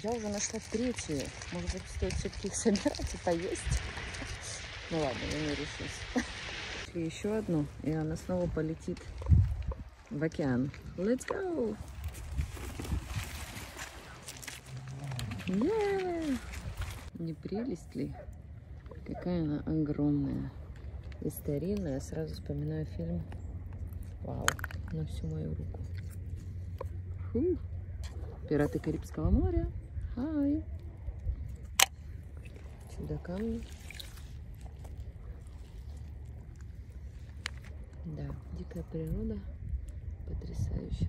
Я уже нашла третью. Может быть, стоит все-таки их собирать и поесть? Ну ладно, я не решусь. И еще одну, и она снова полетит в океан. Let's go! Yeah! Не прелесть ли? Какая она огромная и старинная. Сразу вспоминаю фильм. Вау, на всю мою руку. Фу. Пираты Карибского моря. Хай. Сюда камни. Да, дикая природа. Потрясающе.